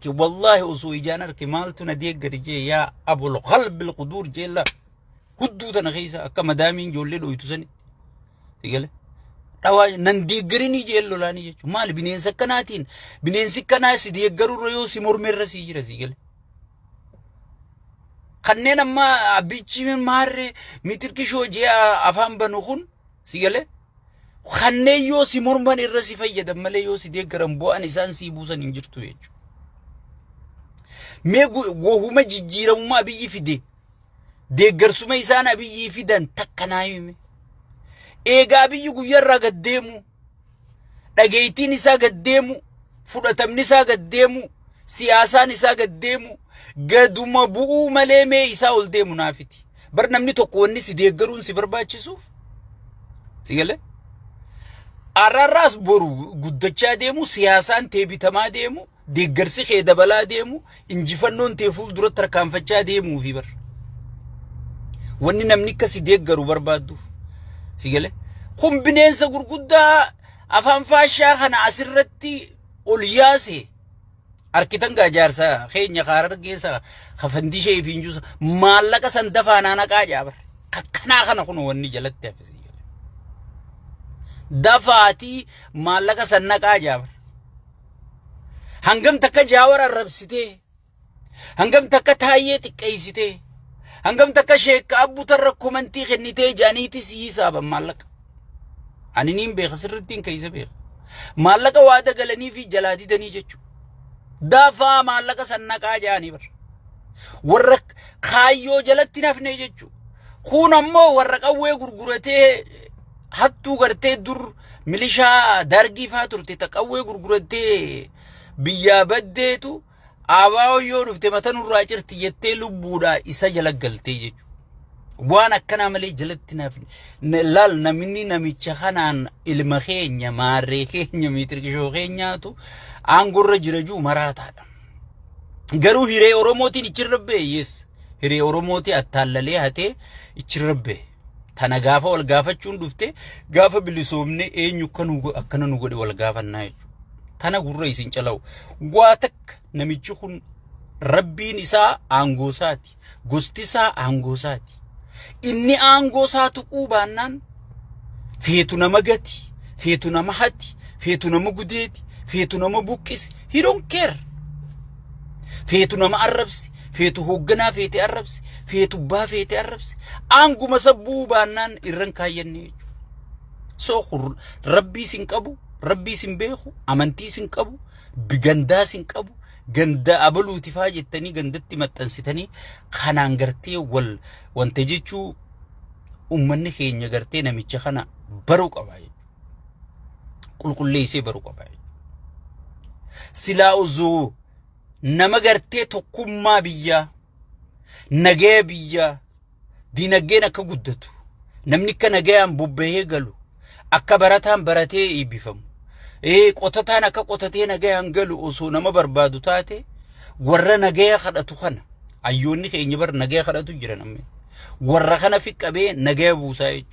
والله أسوي جانر كمالتنا ديك رجي يا أبو القلب القدور جيلا هدو تنخيسا كما دامين جولي يتسني تقول رواج نندي غريني جيلو لاني جيشو مال بنين سكناتين بنين سكناسي دي غرو ريو سيمور مرسي جرسي قال خنينا ما بيتشي من مار متر كيشو جي افام بنوخون سيقال خني يو سيمور من الرسي فيدا مالي يو سي دي غرم بو انسان سيبوسا ننجرتو يجو ميغو وهما جيجيرا وما بيجي في دي غرسو ميسانا بيجي في دان تكنايمي eegaa biyyi guyyarraa gaddeemu dhageeytiin isaa gaddeemu fudhatamni isaa gaddeemu siyaasaan isaa gaddeemu gaduma bu'uu malee mee isaa ol deemu naafiti bar namni tokko wanni si deeggaruun si barbaachisuuf sigale ararraas boru guddachaa deemu siyaasaan teebitamaa deemu deeggarsi kee dabalaa deemu injifannoon tee fuuldura tarkaanfachaa deemuu fi bar wanni namni akka si deeggaru barbaadduuf سيجله خم بنين سقول قدا أفهم فاشا خنا عسرتي أولياسي أركيتن كاجارسا خين يخارر كيسا خفندي شيء فين جوسا مالك سندفع أنا كاجابر كنا خنا خنو وني جلت تفسي دفعتي مالك سننا كاجابر هنگم تك جاور الرب سيته هنگم تك تايي تكيسيته هنگم تك شيك أبو تركو منتي خنيتي جانيتي سيسا بمالك أني نيم بيخسرتين كيسا بيخ مالك وادا قلني في جلادي دني جچو دافا مالك سنكا جاني بر ورق خايو جلتي نفني جچو خون أمو ورق أوي غرغرتي حتو غرتي در مليشا درگي فاتورتي تك أوي غرغرتي بيا بديتو آواو يورف تمتن الراجرتي يتلو بودا إسا جلق قلتي جيجو وانا كنا ملي جلت نافني لال نمني نميتش خانان المخين يا ماريخين يا ميتركشوخين ياتو آنغور رجرجو مرات هذا قرو هيري أوروموتي نيچربه يس هيري أوروموتي أتالالي هاتي يچربه تانا غافة والغافة چون دفته غافة بلسومني اي نيوكا أكنا نغودي والغافة نايجو تانا غور رئيسين چلاو واتك نميچو خون ربي نساء آنغوساتي غستساء آنغوساتي إني آنغوساتو قوبانان فيتو نمغتي فيتو نمحتي فيتو نمغديتي فيتو نمبوكس he don't care فيتو نمعربسي فيتو هوغنا فيتي عربسي فيتو با فيتي عربسي آنغو مسبو بانان إرن كاين سوخ ربي سنقبو ربي سنبيخو أمانتي سنقبو بغندا سنقبو غندا أبلو تفاجئ تاني غندتي متنسيتاني خانان غرتي وانتجيچو أمني خيني غرتي نميچ خانا بروك أباي كل ليسي بروك أباي سلا أوزو نما غرتي تقوم بيا نجى بيا دي نجينا كقدتو نمني كنجى أم بوبيه قالو أكبرتهم برتي يبيفهم إيه قطتنا كقطتين نجى أنقلو أصو نما بربادو تاتي ورا نجى خدتو خنا أيوني خيني بر نجى خدتو جرنا مي ورا خنا في كبي نجى بوسايج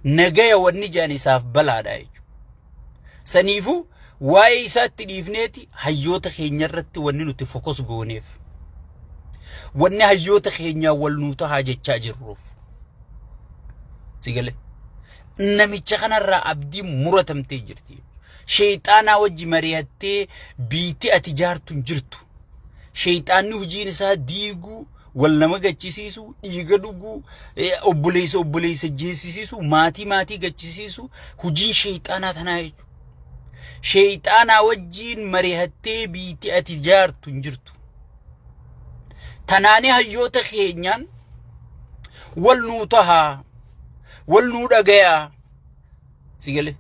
نجى وني جاني ساف بلا دايج سنيفو واي سات تليفنيتي هيوت خيني رت وني نتفوكس جونيف وني هيوت خيني والنوتا حاجة تاجروف سيقله نمي تخنا را أبدي مرتم تجرتي شيطانا وجي مرياتي بيتي أتجار تنجرتو شيطان نوجي نسا ديغو ولا ما غتشيسو يغدغو أبوليس جيسيسو ماتي غتشيسو هجين شيطانا تنايجو شيطانا وجين مرياتي بيتي أتجار تنجرتو تناني هيوتا خينيان والنوتها والنودا غيا سيغلي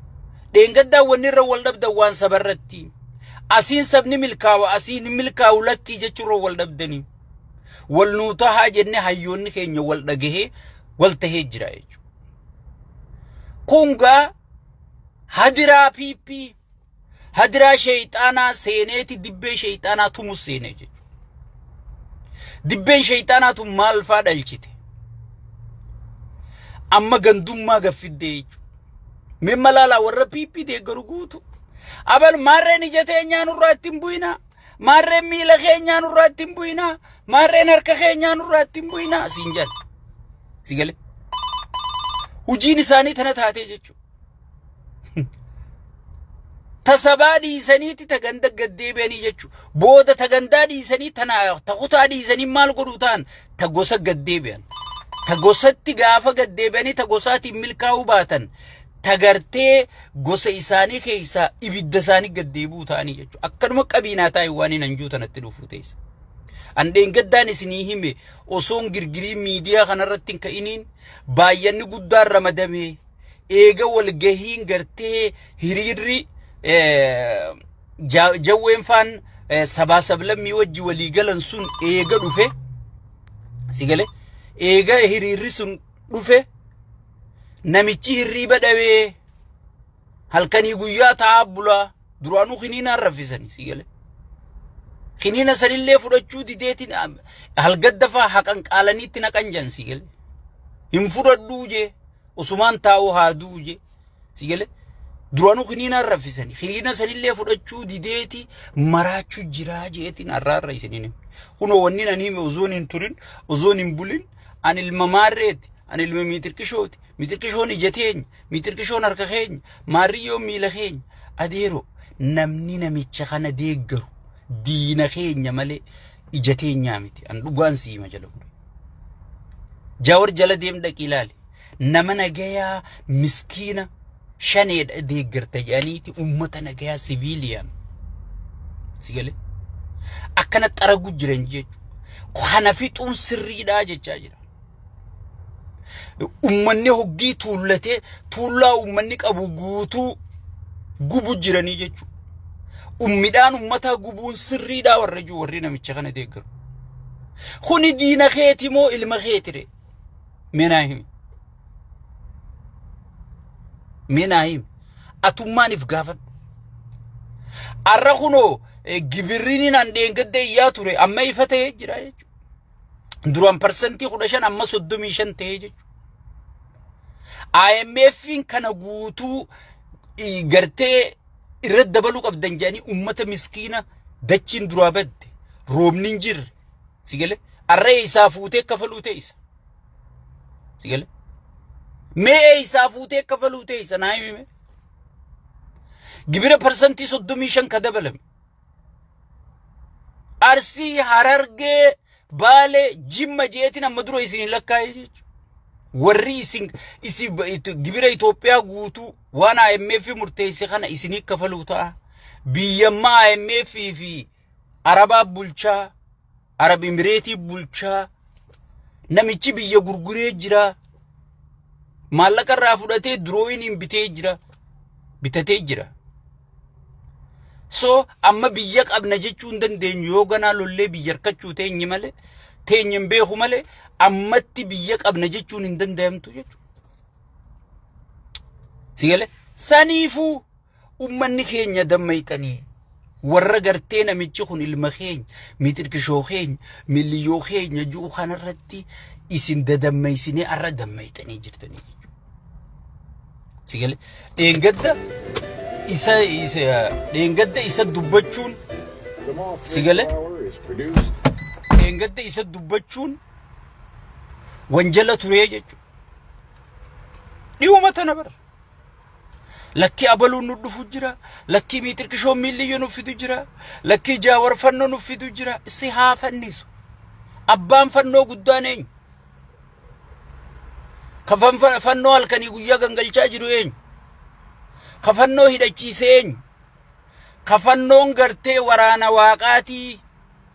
دينغدا ونير والدبدا وان سبرتي اسين سبني ملكاو اسين ملكاو لكي جچرو والدبدني والنوتها جن هيون خيني والدغه والتهجراي كونغا هدرا بيبي هدرا شيطانا سينيتي دبي شيطانا تومو سينيجي دبي شيطانا تو مال فادلچيتي أما غندوم ما غفيدي مما لا ورا بيبي دي غرغوتو أبل مارني جتي نيانو راتين بوينا maarreen miila keenyaa nurraa ittiin bu'inaa maarreen harka keenyaa nurraa ittiin bu'inaa siin jedhan si galee hojiin isaanii tana taatee jechuudha. tasabaa dhiisaniiti taganda gaddeebi'anii jechuudha. booda tagandaa dhiisanii tana takutaa dhiisanii maal godhuu ta'an tagosa gaddeebi'an. tagosatti gaafa gaddeebi'anii tagosaatiin milkaa'uu baatan tagartee gosa isaanii keessaa ibidda isaanii gaddeebuu ta'anii jechuudha. akkanuma qabiinaa taa'e waan hin anjuu tanatti dhufuu teessa. andeen gaddaan isinii hime osoon girgirii miidiyaa kanarratti hin ka'iniin baay'anni guddaan ramadame eega walgahiin gartee hiriirri jawween faan sabaa sablammii wajji walii galan sun eega dhufe si gale eega hiriirri sun dhufe namichi hirriiba dhabee halkanii guyyaa taa'aa bulaa duraanuu kiniinaan raffisanii si gale kiniina sanillee fudhachuu dideetiin halgaddafaa haqan qaalaniitti naqan jan si gale hin fudhadhuu jee usumaan taa'uu haaduu jee si gale duraanuu kiniinaan raffisanii kiniina sanillee fudhachuu dideeti maraachuu jiraa jeetiin arraarra isiniin kunoo wanni nan hime uzoon hin turin uzoon hin bulin an ilma maarreeti an ilma mitirkishoon ija teenya mitirkishoon harka keenya maarriyyoo miila keenya adeero namni namicha kana deeggaru diina keenya malee ija teenyaa miti an dhugaan siima jala gure jaawar jala deem dhaqi ilaali nama nagayaa miskiina shaneedha deeggarta jedhaniiti ummata nagayaa siviiliyaan si gale akkana xaragu jiran jechuudha kana fixuun sirriidhaa jechaa jira. ummanni hoggii tuullatee tuullaa ummanni qabu guutuu gubu jiranii jechuudha. ummidhaan ummata gubuun sirriidhaa warra jiru warri namicha kana deeggaru. kuni diina keeti moo ilma keetire menaahim atummaaniif gaafadhu. arra kunoo gibirriin an dheengadde iyyaa ture amma ifa ta'ee jira jechuudha. duraan parsantii 15 amma 35 ta'ee jechuudha. IMF'n kana guutuu gartee irratti dabaluu qabdan jedhanii ummata miskiina dachiin duraa badde roobni hin jirre si gale arree isaa fuutee kafaluu ta'isa si gale mee isaa fuutee kafaluu ta'isa naa hime gibira parsantii 35 ka dabalame arsii harargee baale jimma jeetiin amma dura isin lakkaa'ee jechuudha. warri isin gibira Itoophiyaa guutuu waan IMF murteesse kana isinii kafaluu ta'a. biyyammaa IMF fi Arabaa bulchaa Arab Emireetii bulchaa namichi biyya gurguree jira maallaqa irraa fudhatee durooyin bitatee jira. so amma biyya qabna jechuu hin dandeenyu yoo ganaa lollee biyya harkachuu teenye malee teenyen beeku malee ammatti biyya qabna jechuun hin danda'amtu jechuudha. si gale saniifuu ummanni keenya dammayxanii warra gartee namichi kun ilma keenya mitirkishoo keenya miliyyoo keenya juu kanarratti isin dadammaysinee arra dammayxanii jirtanii jechuudha. si gale dheengadda isa dubbachuun si gale dheengadda isa dubbachuun wanjala turee jechuudha. dhiwuma tana bara lakki abaluun nu dhufu jira lakki mitirkishoo miliyyoo nu fidu jira lakki jaawar fannoo nu fidu jira si haa fannisu abbaan fannoo guddaan eenyu kafan fannoo halkanii guyyaa gangalchaa jiru eenyu kafannoo hidhachiise eenyu kafannoon gartee waraana waaqaatii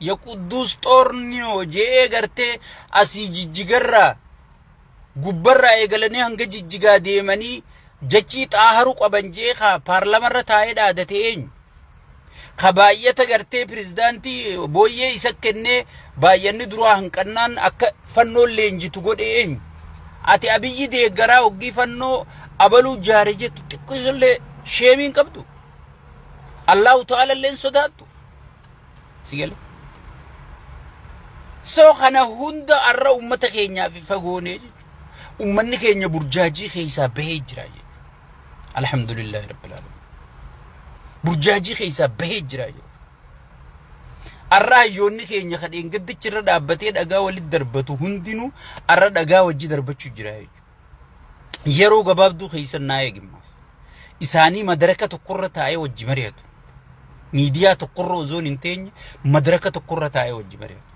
ya quddus xornio jee gartee asii jijjigarraa gubbarraa eegalanii hanga jijjigaa deemanii jachii xaaharu qaban jee ka paarlamarra taa'ee dhaadate eenyu ka baay'ata gartee pirezidaantii booyyee isa kennee baay'anni duraa hanqannaan akka fannoon leenjitu godhe eenyu ati abiyyi deeggaraa hoggii fannoo abaluu jaare jettu xiqqoosillee sheemiin qabdu Allahu ta'ala illeen sodaattu si gale so kana hunda arra ummata keenyaaf fagoonee jechuudha. ummanni keenya burjaajii keessaa bahee jira jechuudha. alhamdulillah rabbil alamin burjaajii keessaa bahee jira jechuudha. arraa yoonni keenya kadheen gaddichirra dhaabbatee dhagaa walit darbatu hundinuu arra dhagaa wajji darbachuu jira jechuudha. Yeroo gabaabduu keessan naa eegimmaas. Isaanii madaraka tokkorra taa'ee wajji mari'atu. Miidiyaa tokkorra ozoon hin teenye madaraka tokkorra taa'ee wajji mari'atu.